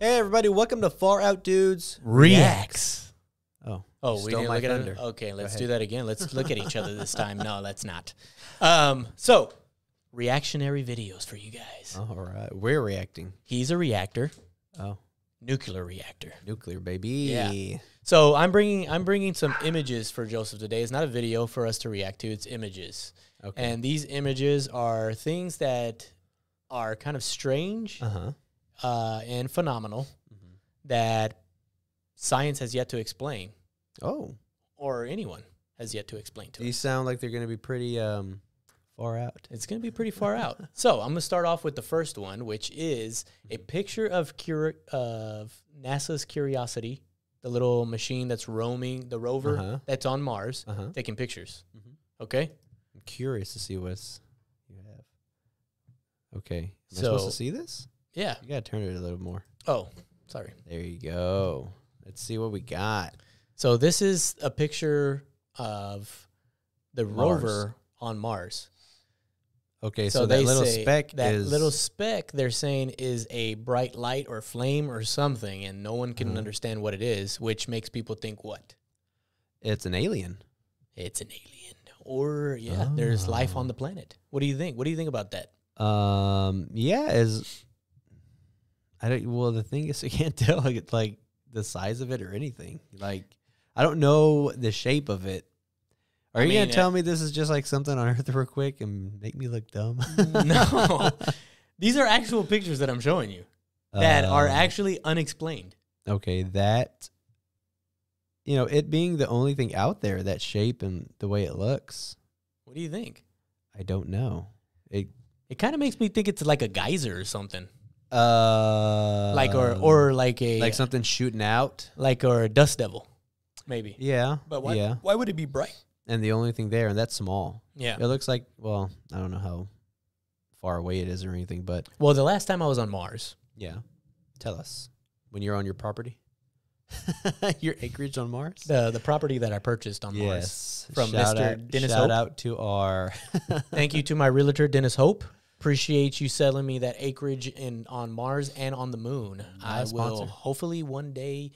Hey everybody, welcome to Far Out Dudes Reacts. Oh, We didn't look at it. Okay, let's do that again. Let's look at each other this time. No, let's not. So, reactionary videos for you guys. All right, we're reacting. He's a reactor. Oh, Nuclear reactor. nuclear baby. Yeah. So I'm bringing some images for Joseph today. It's not a video for us to react to. It's images. Okay. And these images are things that are kind of strange and phenomenal that science has yet to explain. Oh, Or anyone has yet to explain to us. these sound like they're going to be pretty far out. It's going to be pretty far out. So I'm going to start off with the first one, which is a picture of NASA's Curiosity, the little machine that's roaming, the rover that's on Mars, taking pictures. Okay? I'm curious to see what's you have. Okay. Am I So- supposed to see this? Yeah. You got to turn it a little more. Oh, sorry. There you go. Let's see what we got. So this is a picture of the Mars. rover on Mars. Okay, so that little say speck that is... little speck they're saying is a bright light or flame or something, and no one can understand what it is, which makes people think what? It's an alien. It's an alien. Or there's life on the planet. What do you think? What do you think about that? Well, the thing is, I can't tell like the size of it or anything. Like, I don't know the shape of it. Are you gonna tell me this is just like something on Earth real quick and make me look dumb? No, these are actual pictures that I'm showing you that are actually unexplained. Okay, that, it being the only thing out there, that shape and the way it looks. What do you think? I don't know. It kind of makes me think it's like a geyser or something. Like Like something shooting out, or a dust devil, maybe. Yeah, But why? Yeah. Why would it be bright? And the only thing there, and that's small. Yeah. It looks like, well, I don't know how far away it is or anything, but Well, the last time I was on Mars, yeah. Tell us when you're on your property, your acreage on Mars. the property that I purchased on Mars from Mr. Dennis Shout Hope. out to our. Thank you to my realtor, Dennis Hope. Appreciate you selling me that acreage on Mars and on the moon. I will sponsor. hopefully one day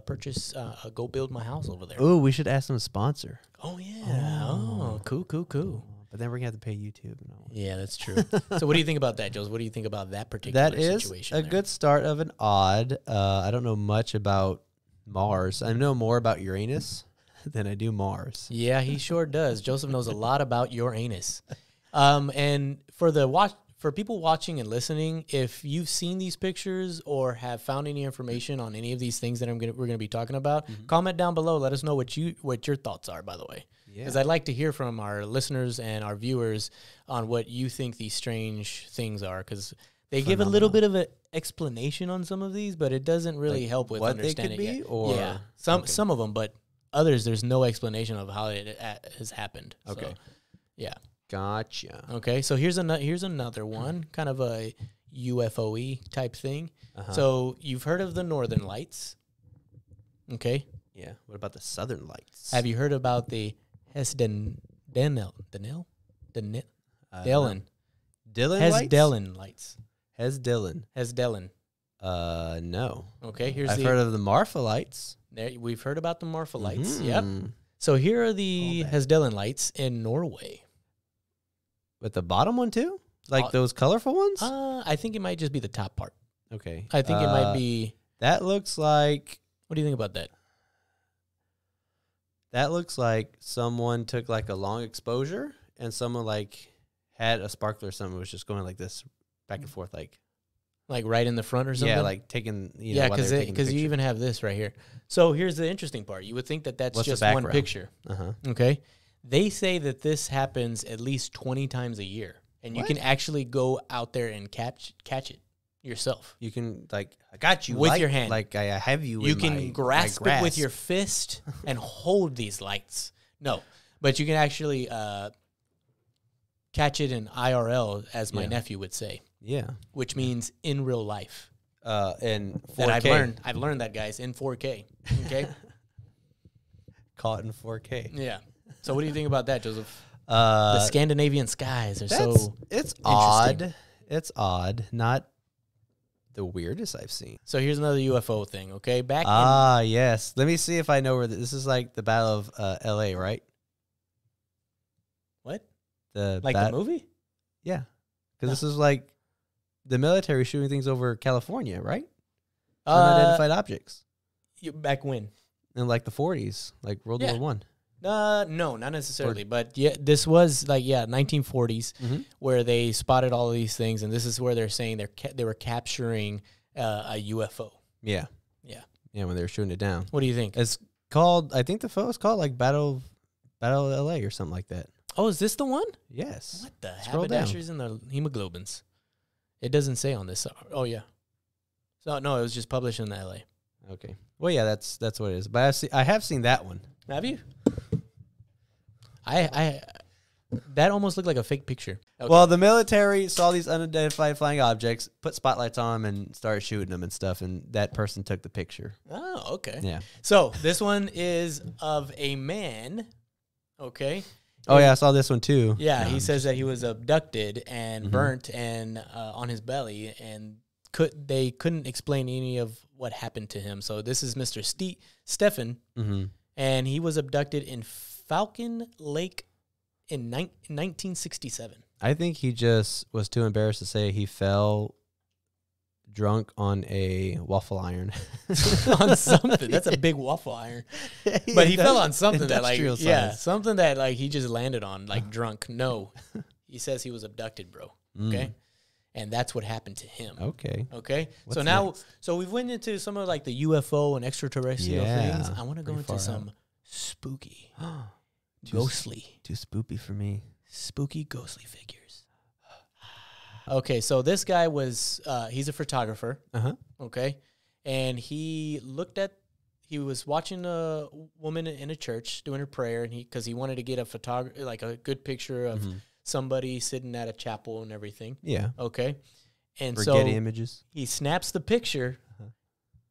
purchase, go build my house over there. Oh, we should ask them to sponsor. Oh, yeah. Oh, cool. But then we're gonna have to pay YouTube. No. Yeah, that's true. So what do you think about that, Joseph? What do you think about that particular That is situation? a good start of an odd. I don't know much about Mars. I know more about Uranus than I do Mars. Yeah, he sure does. Joseph knows a lot about your anus. And for people watching and listening, if you've seen these pictures or have found any information on any of these things that we're gonna be talking about, comment down below. Let us know what your thoughts are. By the way, because I'd like to hear from our listeners and our viewers on what you think these strange things are. Because they give a little bit of an explanation on some of these, but it doesn't really help with what they understanding could be, it. or Yeah, some of them, but others there's no explanation of how it has happened. Okay. So, yeah. Gotcha. Okay, so here's another one, kind of a UFO-y type thing. So you've heard of the Northern Lights, okay? Yeah. What about the Southern Lights? Have you heard about the Hesdelin lights? Hesdelin. No. Okay, I've heard of the Marfa Lights. we've heard about the Marfa lights. Yep. So here are the Hesdelin lights in Norway. With the bottom one too? Like those colorful ones? I think it might just be the top part. Okay. I think it might be. That looks like... What do you think about that? That looks like someone took like a long exposure and someone like had a sparkler or something, was just going like this back and forth, like right in the front or something? Yeah, like taking, yeah, because you even have this right here. So here's the interesting part. You would think that that's just one picture. Okay? They say that this happens at least 20 times a year, and you can actually go out there and catch it yourself. You can, like, I got you. With your hand. Like, I have you You in can grasp it with your fist and hold these lights. No, but you can actually catch it in IRL, as my nephew would say. Yeah. Which means in real life. In 4K. That I've learned that, guys, in 4K. Okay? Caught in 4K. Yeah. So what do you think about that, Joseph? The Scandinavian skies are so it's odd. It's odd. Not the weirdest I've seen. So here's another UFO thing, okay? Yes. Let me see if I know where this is. Like the Battle of L.A., right? What? The movie? Yeah. Because this is like the military shooting things over California, right? Unidentified objects. Back when? In like the 40s, like World War One. No, not necessarily. But yeah, this was 1940s where they spotted all of these things, and this is where they're saying they were capturing a UFO. Yeah. When they were shooting it down. What do you think? It's called. I think the photo is called like Battle of L.A. or something like that. Oh, is this the one? Yes. What the Haberdashers and the hemoglobins? It doesn't say on this. Oh yeah. So no, it was just published in L.A. Okay. Well, yeah, that's what it is. But I have seen that one. Have you? I that almost looked like a fake picture. Okay. Well, the military saw these unidentified flying objects, put spotlights on them, and started shooting them and stuff, and that person took the picture. Oh, okay. Yeah. So this one is of a man, okay? Oh, yeah, I saw this one too. Yeah, he says that he was abducted and burnt and on his belly, and they couldn't explain any of what happened to him. So this is Mr. Stephan, and he was abducted in Falcon Lake in 1967. I think he just was too embarrassed to say he fell drunk on a waffle iron. On something. That's a big waffle iron. But he fell on something that something that he just landed on, drunk. No. He says he was abducted, bro. Okay? And that's what happened to him. Okay. What's so now, so we've went into some of the UFO and extraterrestrial things. I want to go into some spooky, ghostly. Too spoopy for me. Spooky, ghostly figures. Okay, so this guy was, he's a photographer. Okay. And he was watching a woman in a church doing her prayer, and because he wanted to get a good picture of somebody sitting at a chapel and everything. Yeah. Okay. And for so Getty Images. He snaps the picture,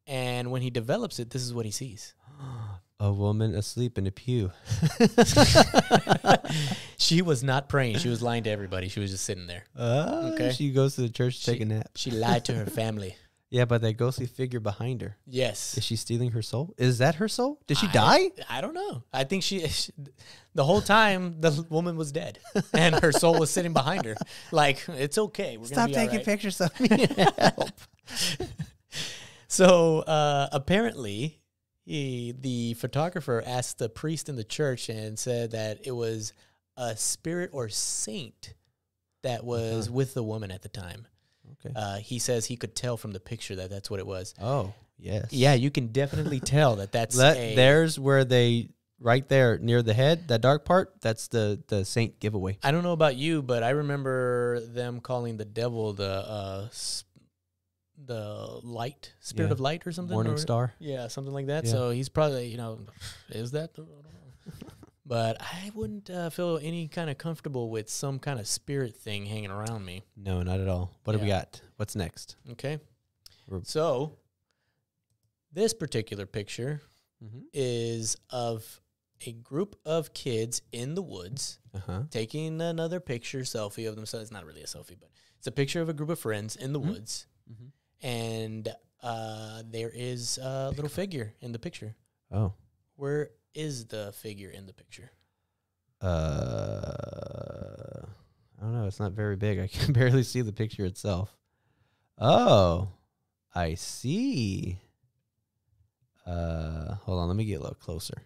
and when he develops it, this is what he sees. A woman asleep in a pew. She was not praying. She was lying to everybody. She was just sitting there. Okay. She goes to the church to take a nap. She lied to her family. Yeah, but that ghostly figure behind her. Yes. Is she stealing her soul? Is that her soul? Did she die? I don't know. I think she the whole time the woman was dead and her soul was sitting behind her. It's okay. We're Stop taking pictures of me. Help. So apparently the photographer asked the priest in the church and said that it was a spirit or saint that was with the woman at the time. Okay. He says he could tell from the picture that that's what it was. Oh, yes. Yeah, you can definitely tell that's there's where they, right there near the head, that dark part, that's the saint giveaway. I don't know about you, but I remember them calling the devil the light, spirit of light or something. Morning star. Yeah, something like that. Yeah. So he's probably, is that? I don't know. But I wouldn't feel any kind of comfortable with some kind of spirit thing hanging around me. No, not at all. What do we got? What's next? Okay. So this particular picture is of a group of kids in the woods taking another selfie of themselves. It's not really a selfie, but it's a picture of a group of friends in the woods. And there is a little figure in the picture. Oh. Where is the figure in the picture? I don't know. It's not very big. I can barely see the picture itself. Oh, I see. Hold on. Let me get a little closer.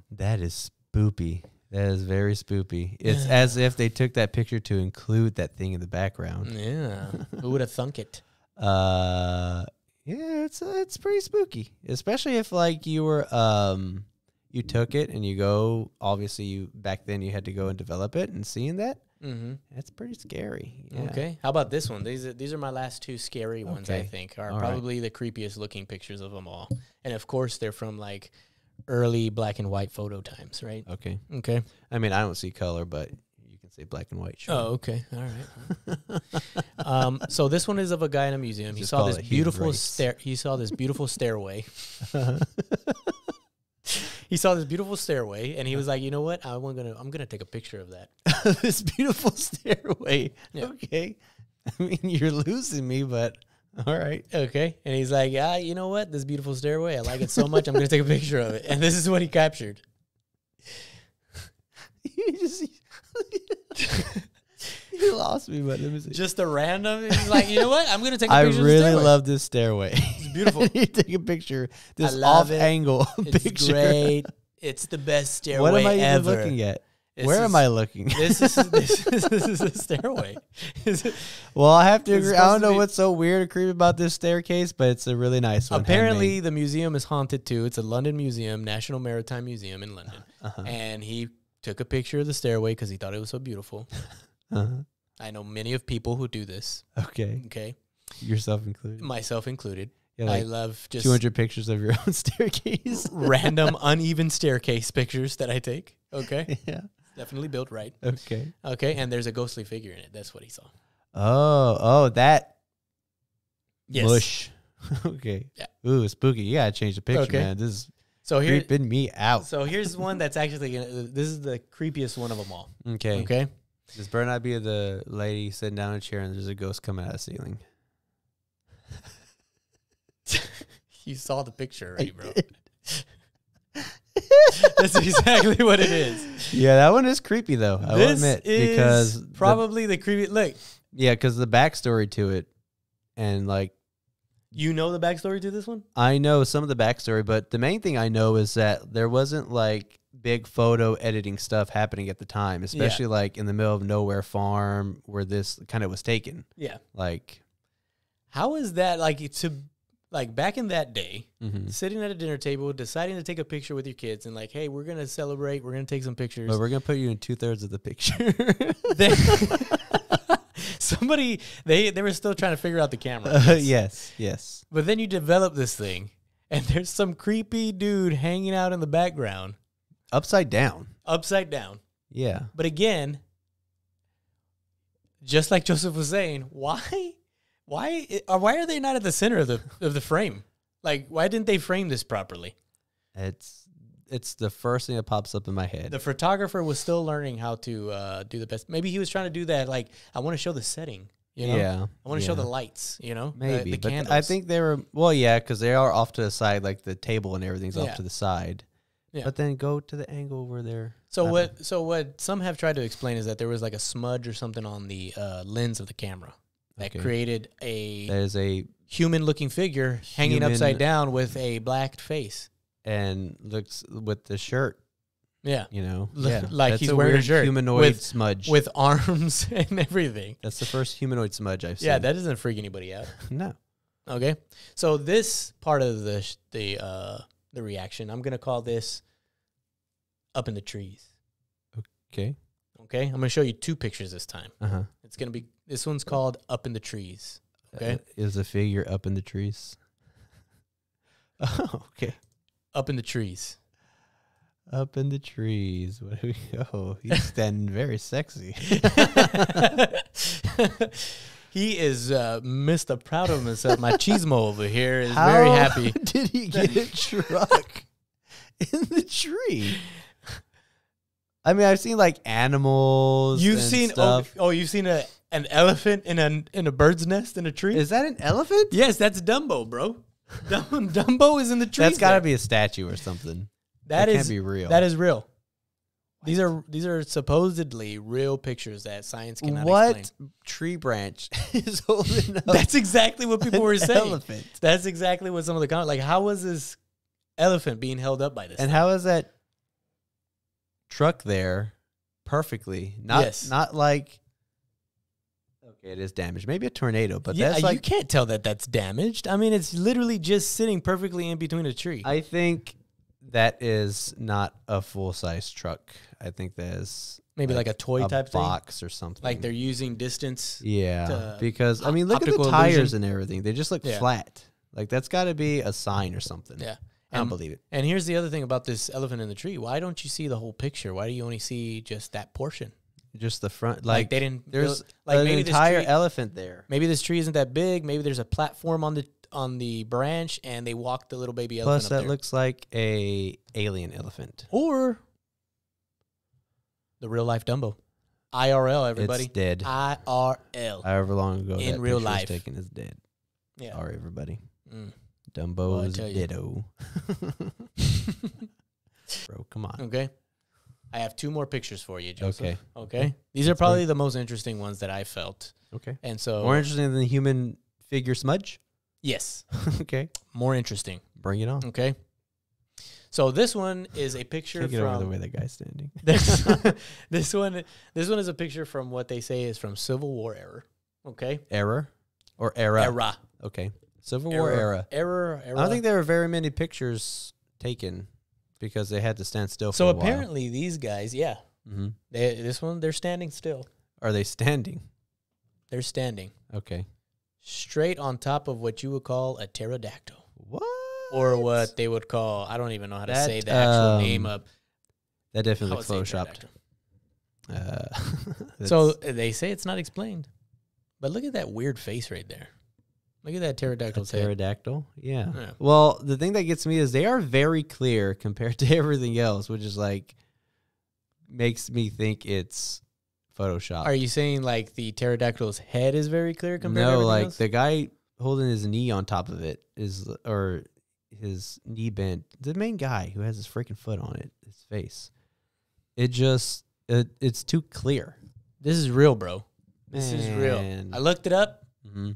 That is spoopy. That is very spoopy. It's as if they took that picture to include that thing in the background. Yeah. Who would have thunk it? Yeah, it's pretty spooky, especially if you were you took it and you go. Obviously, back then you had to go and develop it, and seeing that, that's pretty scary. Yeah. Okay, how about this one? These are my last two scary ones. I think are probably the creepiest looking pictures of them all, and of course they're from early black and white photo times, right? Okay. I mean, I don't see color, but you can say black and white. Sure. Oh, okay. All right. So this one is of a guy in a museum. He saw this beautiful stairway. He saw this beautiful stairway, and he was like, "You know what? I'm gonna take a picture of that." This beautiful stairway. Yeah. Okay. I mean, you're losing me, but all right. Okay. And he's like, yeah, you know what? This beautiful stairway. I like it so much. I'm going to take a picture of it. And this is what he captured. You lost me, but let me see. Just a random. He's like, you know what? I'm going to take a I picture of the really stairway. love this stairway. It's beautiful. You take a picture. This love it. off-angle It's picture. great. It's the best stairway What am I ever. even looking at? This Where is- am I looking? This is a stairway. Well, I have to It's agree. I supposed don't to know be- what's so weird or creepy about this staircase, but it's a really nice one. Apparently, handmade. the museum is haunted too. It's a London museum, National Maritime Museum in London. Uh-huh. And he took a picture of the stairway because he thought it was so beautiful. Uh-huh. I know many of people who do this. Okay. Okay, Yourself included. myself included. Yeah, I like love just 200 pictures of your own staircase. random uneven staircase pictures that I take. Okay, Yeah. definitely built right. Okay. Okay, and there's a ghostly figure in it. That's what he saw. Oh, that Yes. mush. Okay. Yeah. Ooh, spooky. You gotta change the picture, Okay. man. This is So here, creeping me out. so here's one that's actually gonna. This is the creepiest one of them all. Okay. Okay. This better not be the lady sitting down in a chair and there's a ghost coming out of the ceiling. You saw the picture already, bro. That's exactly what it is. Yeah, that one is creepy though. I will This admit is because probably the creepy. Look, because the backstory to it, and like you know the backstory to this one? I know some of the backstory, but the main thing I know is that there wasn't like big photo editing stuff happening at the time, especially like in the middle of nowhere farm where this kind of was taken. Yeah. Like, How is that like to like back in that day, mhm. sitting at a dinner table, deciding to take a picture with your kids, and like, hey, we're gonna celebrate. We're gonna take some pictures. But we're gonna put you in 2/3 of the picture. Somebody they were still trying to figure out the camera. I guess. Yes. But then you develop this thing, and there's some creepy dude hanging out in the background, Upside down. upside down. Yeah. But again, just like Joseph was saying, why are they not at the center of the frame? Like, why didn't they frame this properly? It's the first thing that pops up in my head. The photographer was still learning how to do the best. Maybe he was trying to do that. Like, I want to show the setting. You know? Yeah. I want to show the lights. You know, Maybe, the but candles. I think they were because they are off to the side, like the table and everything's Yeah. off to the side. Yeah. But then go to the angle where they're. So what some have tried to explain is that there was like a smudge or something on the lens of the camera that Okay. created a There's a human-looking figure hanging Human- upside down with a black face. and looks with the shirt, Yeah, you know, like That's he's wearing a weird shirt humanoid with- smudge. with arms and everything. That's the first humanoid smudge I've seen. Yeah, that doesn't freak anybody out. no. Okay, so this part of the reaction, I'm gonna call this up in the trees. Okay. Okay, I'm gonna show you two pictures this time. Uh-huh. It's gonna be this one's called up in the trees. Okay, Is a figure up in the trees? Oh, okay. up in the trees. Up in the trees. Where do we go? He's standing very sexy. He is Mr. Proud of himself. My Chismo over here is very happy. Did he get a truck in the tree? I mean, I've seen like animals. You've and seen stuff. you've seen an elephant in a bird's nest in a tree? Is that an elephant? Yes, that's Dumbo, bro. Dumbo is in the tree. That's got to be a statue or something. That can't be real. That is real. These are supposedly real pictures that science cannot what explain. tree branch is holding up? That's exactly what people were an saying. elephant. That's exactly what some of the comments like. How was this elephant being held up by this? And thing? how is that truck there perfectly? Not Yes. not like. Okay, it is damaged. Maybe a tornado, but yeah, that's you like. can't tell that that's damaged. I mean, it's literally just sitting perfectly in between a tree. I think that is not a full size truck. I think that is Maybe like a toy type thing. box or something. Like they're using distance. yeah, to- because I mean, look at the optical tires illusion. and everything. They just look Yeah. flat. Like that's got to be a sign or something. Yeah. I don't And- believe it. And here's the other thing about this elephant in the tree. Why don't you see the whole picture? Why do you only see just that portion? Just the front, Like they didn't. There's like an maybe this entire tree- elephant there. Maybe this tree isn't that big. Maybe there's a platform on the branch, and they walked the little baby elephant Plus, up that there. looks like a alien elephant. Or the real life Dumbo. IRL, everybody. It's dead. IRL. However long ago In that real picture was life. taken is dead. Yeah. Sorry, everybody. Mm. Dumbo's tell you. ditto. Bro, come on. Okay. I have 2 more pictures for you, Joseph. Okay. Okay. These are probably the most interesting ones that I felt. Okay. And so More interesting than the human figure smudge? yes. Okay. More interesting. Bring it on. Okay. So this one is a picture Can't get over the from way that guy's standing. this one is a picture from what they say is from Civil War era. Okay. Error? Or era? Era. Okay. Civil War era. Era. I don't think there were very many pictures taken because they had to stand still for so a while. apparently these guys, yeah. Mm-hmm. They're standing still. Are they standing? They're standing Okay. straight on top of what you would call a pterodactyl. What? Or what they would call, I don't even know how to That, say the actual name um, of. That I definitely would say photoshopped. pterodactyl. So they say it's not explained. But look at that weird face right there. Look at that pterodactyl's head. Pterodactyl? Yeah. Yeah. Well, the thing that gets me is they are very clear compared to everything else, which is like makes me think it's Photoshop. Are you saying like the pterodactyl's head is very clear compared to No, everything like else? the guy holding his knee on top of it is, or his knee bent. The main guy who has his freaking foot on it, his face. It just, it's too clear. This is real, bro. This is real. Man. I looked it up, Mm-hmm.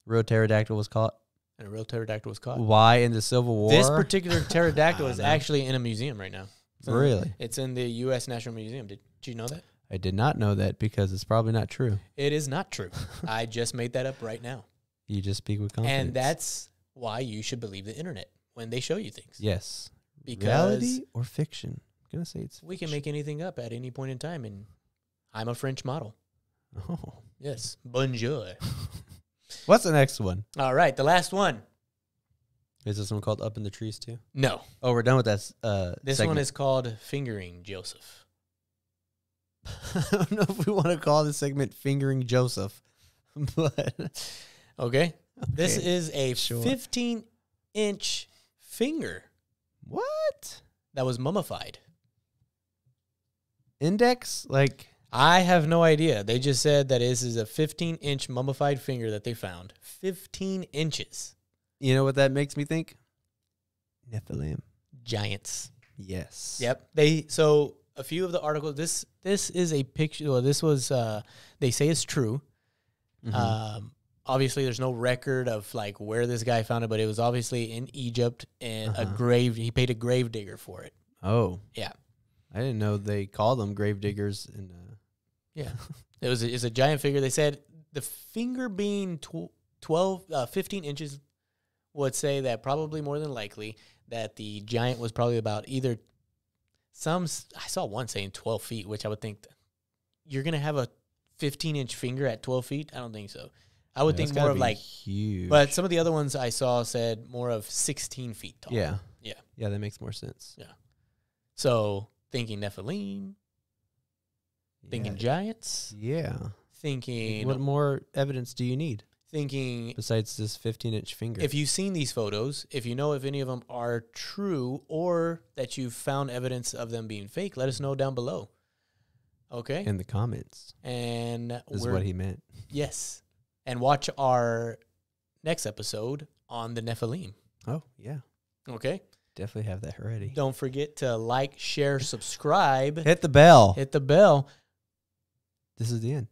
Real pterodactyl was caught. and a real pterodactyl was caught. Why in the Civil War? This particular pterodactyl I is don't know. actually in a museum right now. Really? It's in the U.S. National Museum. Did you know that? I did not know that because it's probably not true. It is not true. I just made that up right now. You just speak with confidence. And that's why you should believe the internet when they show you things. yes. Because Reality or fiction? I'm gonna say it's we can make anything up at any point in time, and I'm a French model. Oh. Yes. Bonjour. What's the next one? All right, the last one. Is this one called Up in the Trees too? No. Oh, we're done with that. This segment. one is called Fingering Joseph. I don't know if we want to call this segment Fingering Joseph, but Okay. This Okay, is a sure. 15-inch finger what? that was mummified. Index? Like, I have no idea. They just said that this is a 15-inch mummified finger that they found. 15 inches. you know what that makes me think? Nephilim. Giants. Yes. Yep. So a few of the articles. This is a picture. Well, this was. They say it's true. Mhm. Obviously, there's no record of like where this guy found it, but it was obviously in Egypt, and a grave. He paid a grave digger for it. Oh. Yeah. I didn't know they called them grave diggers. Yeah. It's a giant figure. They said the finger being 15 inches would say that probably more than likely that the giant was probably about either I saw one saying 12 feet, which I would think you're going to have a 15-inch finger at 12 feet. I don't think so. I would think more of like, huge. but some of the other ones I saw said more of 16 feet tall. Yeah. Yeah. Yeah, that makes more sense. So thinking Nephilim, thinking Yeah. giants, Yeah. thinking, What more evidence do you need thinking besides this 15-inch finger? if you've seen these photos, if you know if any of them are true or that you've found evidence of them being fake, let us know down below. Okay? in the comments And is what he meant. yes. And watch our next episode on the Nephilim. Oh, yeah. Okay? Definitely have that ready. Don't forget to like, share, subscribe, Hit the bell. hit the bell. This is the end.